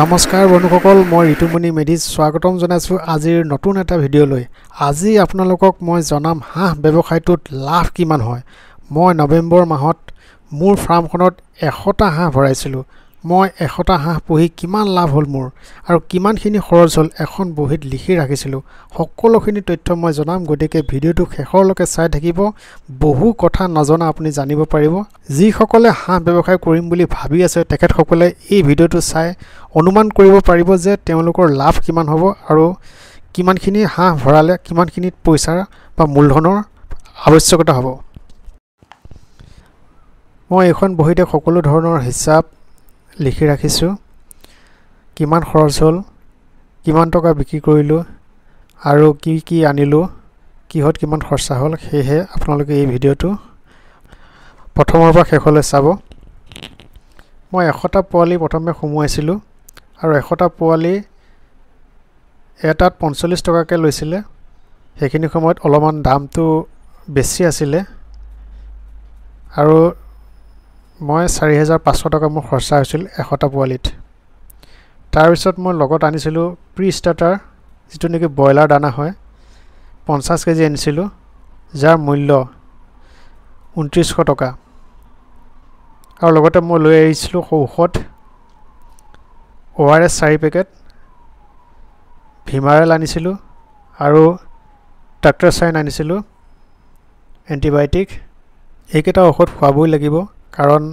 নমস্কাৰ বন্ধুসকল, মই ঋতুমণি মেধি স্বাগতম জনাইছোঁ আজিৰ নতুন এটা ভিডিঅ'লৈ। আজি আপোনালোকক মই জনাম হাঁহ ব্যৱসায়টোত লাভ কিমান হয়। মই নৱেম্বৰ মাহত মোৰ ফাৰ্মখনত 100টা হাঁহ ভৰাইছিলোঁ। মই 100টা হাঁহ পুহি কিমান লাভ হ'ল মোৰ আৰু কিমানখিনি খৰচ হ'ল এখন বহীত লিখি ৰাখিছিলোঁ। সকলোখিনি তথ্য মই জনাম, গতিকে ভিডিঅ'টো শেষৰলৈকে চাই থাকিব। বহু কথা নজনা আপুনি জানিব পাৰিব। যিসকলে হাঁহ ব্যৱসায় কৰিম বুলি ভাবি আছে তেখেতসকলে এই ভিডিঅ'টো চাই অনুমান কৰিব পাৰিব যে তেওঁলোকৰ লাভ কিমান হ'ব আৰু কিমানখিনি হাঁহ ভৰালে কিমানখিনি পইচা বা মূলধনৰ আৱশ্যকতা হ'ব। মই এইখন বহীতে সকলো ধৰণৰ হিচাপ লিখি ৰাখিছোঁ। কিমান খৰচ হ'ল, কিমান টকা বিক্ৰী কৰিলোঁ আৰু কি আনিলোঁ, কিহত কিমান খৰচা হ'ল। সেয়েহে আপোনালোকে এই ভিডিঅ'টো প্ৰথমৰ পৰা শেষলৈ চাব। মই 100টা পোৱালি প্ৰথমে সোমোৱাইছিলোঁ আৰু 100টা পোৱালি এটাত 45 টকাকৈ লৈছিলে। সেইখিনি সময়ত অলপমান দামটো বেছি আছিলে আৰু মই 4500 টকা মোৰ খৰচা হৈছিল 100টা পোৱালিত। তাৰপিছত মই লগত আনিছিলোঁ প্ৰি ষ্টাৰ্টাৰ, যিটো নেকি ব্ৰইলাৰ দানা হয়, 50 কেজি আনিছিলোঁ, যাৰ মূল্য 2900 টকা। আৰু লগতে মই লৈ আহিছিলোঁ ঔষধ, ORS 4 পেকেট, ভিমাৰেল আনিছিলোঁ আৰু ডাক্টৰচাইন আনিছিলোঁ, এণ্টিবায়'টিক। এইকেইটা ঔষধ খোৱাবই লাগিব কাৰণ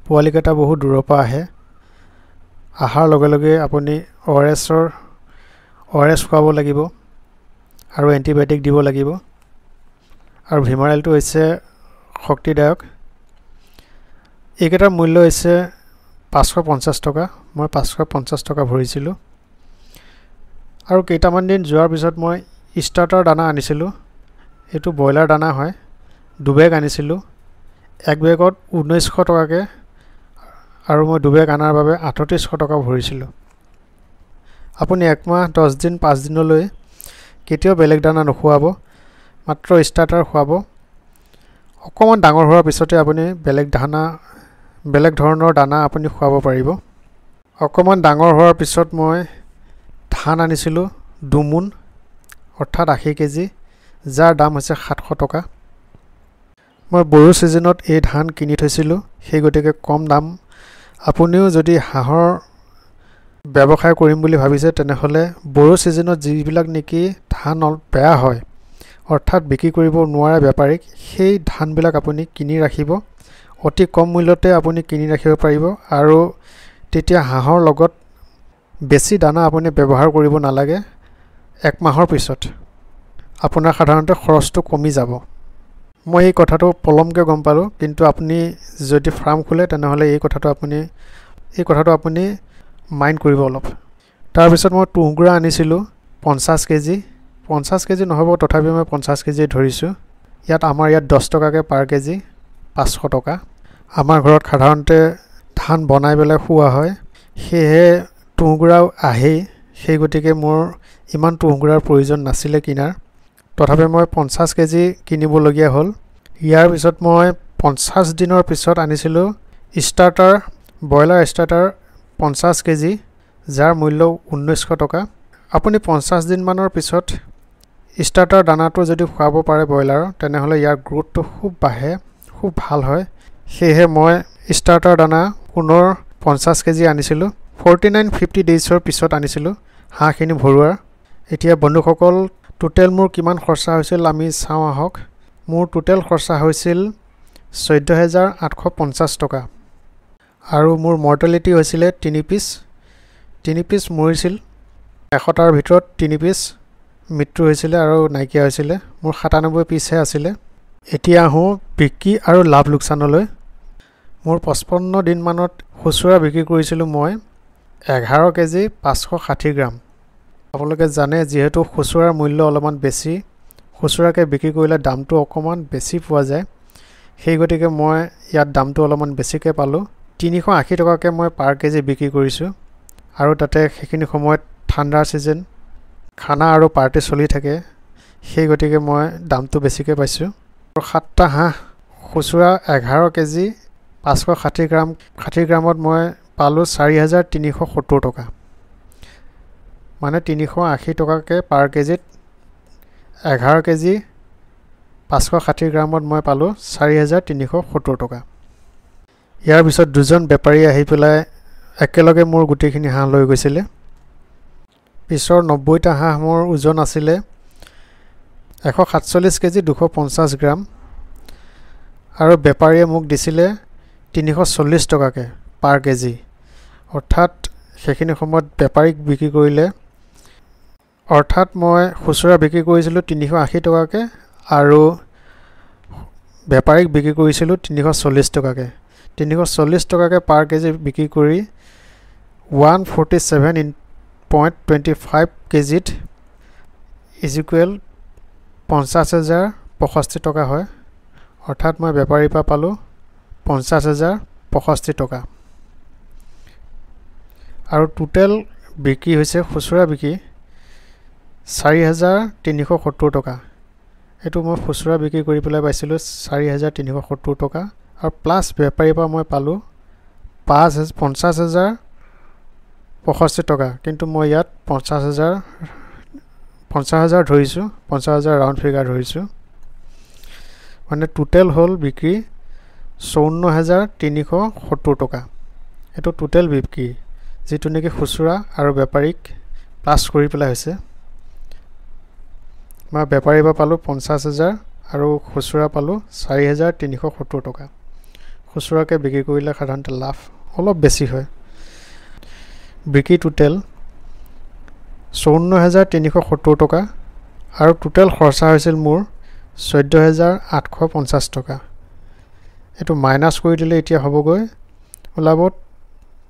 পোৱালিকেইটা বহুত দূৰৰ পৰা আহে। অহাৰ লগে লগে আপুনি ORS খুৱাব লাগিব আৰু এণ্টিবায়'টিক দিব লাগিব। আৰু ভিমাৰেলটো হৈছে শক্তিদায়ক। এইকেইটাৰ মূল্য হৈছে 550 টকা। মই 550 টকা ভৰিছিলোঁ। আৰু কেইটামান দিন যোৱাৰ পিছত মই ষ্টাৰ্টাৰ দানা আনিছিলোঁ। এইটো ব্ৰইলাৰ দানা হয়, 2 বেগ আনিছিলোঁ। 1 বেগত 1900 টকাকৈ আৰু মই 2 বেগ অনাৰ বাবে 3800 টকা ভৰিছিলোঁ। আপুনি 1 মাহ 10 দিন 5 দিনলৈ কেতিয়াও বেলেগ দানা নোখোৱাব, মাত্ৰ ষ্টাৰ্টাৰ খুৱাব। অকণমান ডাঙৰ হোৱাৰ পিছতে আপুনি বেলেগ ধৰণৰ দানা আপুনি খুৱাব পাৰিব। অকণমান ডাঙৰ হোৱাৰ পিছত মই ধান আনিছিলোঁ 2 মোন, অৰ্থাৎ 80 কেজি, যাৰ দাম হৈছে 700 টকা। মই বড়ো ছিজনত এই ধান কিনি থৈছিলোঁ, সেই গতিকে কম দাম। আপুনিও যদি হাঁহৰ ব্যৱসায় কৰিম বুলি ভাবিছে তেনেহ'লে বড়ো ছিজনত যিবিলাক নেকি ধান বেয়া হয়, অৰ্থাৎ বিক্ৰী কৰিব নোৱাৰে বেপাৰীক, সেই ধানবিলাক আপুনি কিনি ৰাখিব। অতি কম মূল্যতে আপুনি কিনি ৰাখিব পাৰিব আৰু তেতিয়া হাঁহৰ লগত বেছি দানা আপুনি ব্যৱহাৰ কৰিব নালাগে। 1 মাহৰ পিছত আপোনাৰ সাধাৰণতে খৰচটো কমি যাব। মই এই কথাটো পলমকৈ গম পালোঁ, কিন্তু আপুনি যদি ফাৰ্ম খোলে তেনেহ'লে এই কথাটো আপুনি মাইণ্ড কৰিব অলপ। তাৰপিছত মই তুঁহগুড়া আনিছিলোঁ 50 কেজি। 50 কেজি নহ'ব, তথাপিও মই 50 কেজি ধৰিছোঁ। আমাৰ ইয়াত 10 টকাকৈ পাৰ কেজি, 500 টকা। আমাৰ ঘৰত সাধাৰণতে ধান বনাই পেলাই খোৱা হয়, সেয়েহে তুঁহগুড়াও আহেই। সেই গতিকে মোৰ ইমান তুঁহগুড়াৰ প্ৰয়োজন নাছিলে কিনাৰ। তথাপি মই 50 কেজি কিনিবলগীয়া হ'ল। ইয়াৰ পিছত মই 50 দিনৰ পিছত আনিছিলোঁ ষ্টাৰ্টাৰ, ব্ৰইলাৰ ষ্টাৰ্টাৰ 50 কেজি, যাৰ মূল্য 1900 টকা। আপুনি 50 দিনমানৰ পিছত ষ্টাৰ্টাৰ দানাটো যদি খুৱাব পাৰে ব্ৰইলাৰৰ, তেনেহ'লে ইয়াৰ গ্ৰোথটো খুব বাঢ়ে, খুব ভাল হয়। সেয়েহে মই ষ্টাৰ্টাৰ দানা পুনৰ 50 কেজি আনিছিলোঁ। 49-50 ডেইজৰ পিছত আনিছিলোঁ হাঁহখিনি ভৰোৱাৰ। এতিয়া বন্ধুসকল, টোটেল মোৰ কিমান খৰচা হৈছিল আমি চাওঁ আহক। মোৰ টোটেল খৰচা হৈছিল 14,850 টকা আৰু মোৰ মৰ্টেলিটি হৈছিলে 3 পিচ। 3 পিচ মৰিছিল, 100টাৰ ভিতৰত 3 পিচ মৃত্যু হৈছিলে আৰু নাইকিয়া হৈছিলে। মোৰ 97 পিচহে আছিলে। এতিয়া আহোঁ বিক্ৰী আৰু লাভ লোকচানলৈ। মোৰ 55 দিনমানত খুচুৰা বিক্ৰী কৰিছিলোঁ মই 11 কেজি 560 গ্ৰাম। আপোনালোকে জানে যিহেতু খুচুৰাৰ মূল্য অলপমান বেছি, খুচুৰাকৈ বিক্ৰী কৰিলে দামটো অকণমান বেছি পোৱা যায়। সেই গতিকে মই ইয়াত দামটো অলপমান বেছিকৈ পালোঁ। 380 টকাকৈ মই পাৰ কেজি বিক্ৰী কৰিছোঁ। আৰু তাতে সেইখিনি সময়ত ঠাণ্ডাৰ ছিজন, খানা আৰু পাৰ্টি চলি থাকে, সেই গতিকে মই দামটো বেছিকৈ পাইছোঁ। আৰু 7টা হাঁহ খুচুৰা 11 কেজি 560 গ্ৰামত মই পালোঁ 4,370 টকা। মানে 380 টকাকৈ পাৰ কেজিত 11 কেজি 560 গ্ৰামত মই পালোঁ 4,370 টকা। ইয়াৰ পিছত দুজন বেপাৰী আহি পেলাই একেলগে মোৰ গোটেইখিনি হাঁহ লৈ গৈছিলে। পিছৰ 90টা হাঁহ মোৰ ওজন আছিলে 147 কেজি 250 গ্ৰাম আৰু বেপাৰীয়ে মোক দিছিলে 340 টকাকৈ পাৰ কেজি। অৰ্থাৎ সেইখিনি সময়ত বেপাৰীক বিক্ৰী কৰিলে, অৰ্থাৎ মই খুচুৰা বিক্ৰী কৰিছিলোঁ 380 টকাকৈ আৰু বেপাৰীক বিক্ৰী কৰিছিলোঁ 340 টকাকৈ। 340 টকাকৈ পাৰ কেজি বিক্ৰী কৰি 147.25 কেজিত ইজিকুৱেল 50,065 টকা হয়। অৰ্থাৎ মই বেপাৰীৰ পৰা পালোঁ 50,065 টকা। আৰু টোটেল বিক্ৰী হৈছে খুচুৰা বিক্ৰী 4,370 টকা। এইটো মই খুচুৰা বিক্ৰী কৰি পেলাই পাইছিলোঁ 4,370 টকা আৰু প্লাছ বেপাৰীৰ পৰা মই পালোঁ 50,065 টকা। কিন্তু মই ইয়াত 50,000 ধৰিছোঁ, 50,000 ৰাউণ্ড ফিগাৰ ধৰিছোঁ। মানে টোটেল হ'ল বিক্ৰী 54,370 টকা। এইটো টোটেল বিক্ৰী, যিটো নেকি খুচুৰা আৰু বেপাৰীক প্লাছ কৰি পেলাই হৈছে। মই বেপাৰীৰ পৰা পালোঁ 50,000 আৰু খুচুৰা পালোঁ 4,370 টকা। খুচুৰাকৈ বিক্ৰী কৰিলে সাধাৰণতে লাভ অলপ বেছি হয়। বিক্ৰী টোটেল 54,370 টকা আৰু টোটেল খৰচা হৈছিল মোৰ 14,850 টকা। এইটো মাইনাছ কৰি দিলে এতিয়া হ'বগৈ ওলাব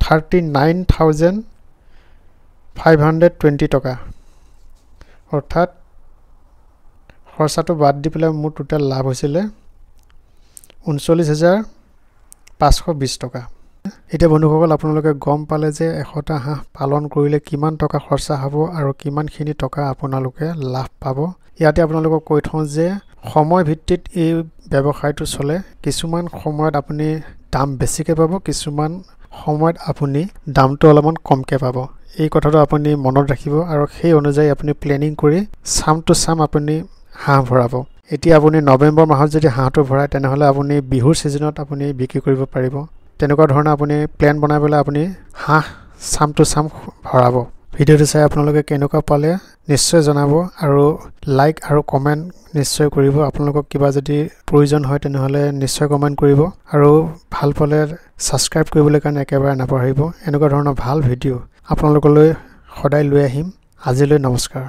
39,520 টকা। অৰ্থাৎ খৰচাটো বাদ দি পেলাই মোৰ টোটেল লাভ হৈছিলে 39,520 টকা। এতিয়া বন্ধুসকল, আপোনালোকে গম পালে যে 100টা হাঁহ পালন কৰিলে কিমান টকা খৰচা হ'ব আৰু কিমানখিনি টকা আপোনালোকে লাভ পাব। ইয়াতে আপোনালোকক কৈ থওঁ যে সময় ভিত্তিত এই ব্যৱসায়টো চলে। কিছুমান সময়ত আপুনি দাম বেছিকৈ পাব, কিছুমান সময়ত আপুনি দামটো অলপমান কমকৈ পাব। এই কথাটো আপুনি মনত ৰাখিব আৰু সেই অনুযায়ী আপুনি প্লেনিং কৰি চাম টু চাম আপুনি হাঁহ ভৰাব। এতিয়া আপুনি নৱেম্বৰ মাহত যদি হাঁহটো ভৰায় তেনেহ'লে আপুনি বিহুৰ ছিজনত আপুনি বিক্ৰী কৰিব পাৰিব। তেনেকুৱা ধৰণে আপুনি প্লেন বনাই পেলাই আপুনি হাঁহ চাম টু চাম ভৰাব। ভিডিঅ'টো চাই আপোনালোকে কেনেকুৱা পালে নিশ্চয় জনাব আৰু লাইক আৰু কমেণ্ট নিশ্চয় কৰিব। আপোনালোকক কিবা যদি প্ৰয়োজন হয় তেনেহ'লে নিশ্চয় কমেণ্ট কৰিব আৰু ভাল পালে ছাবস্ক্ৰাইব কৰিবলৈ কাৰণে একেবাৰে নাপাহৰিব। এনেকুৱা ধৰণৰ ভাল ভিডিঅ' আপোনালোকলৈ সদায় লৈ আহিম। আজিলৈ নমস্কাৰ।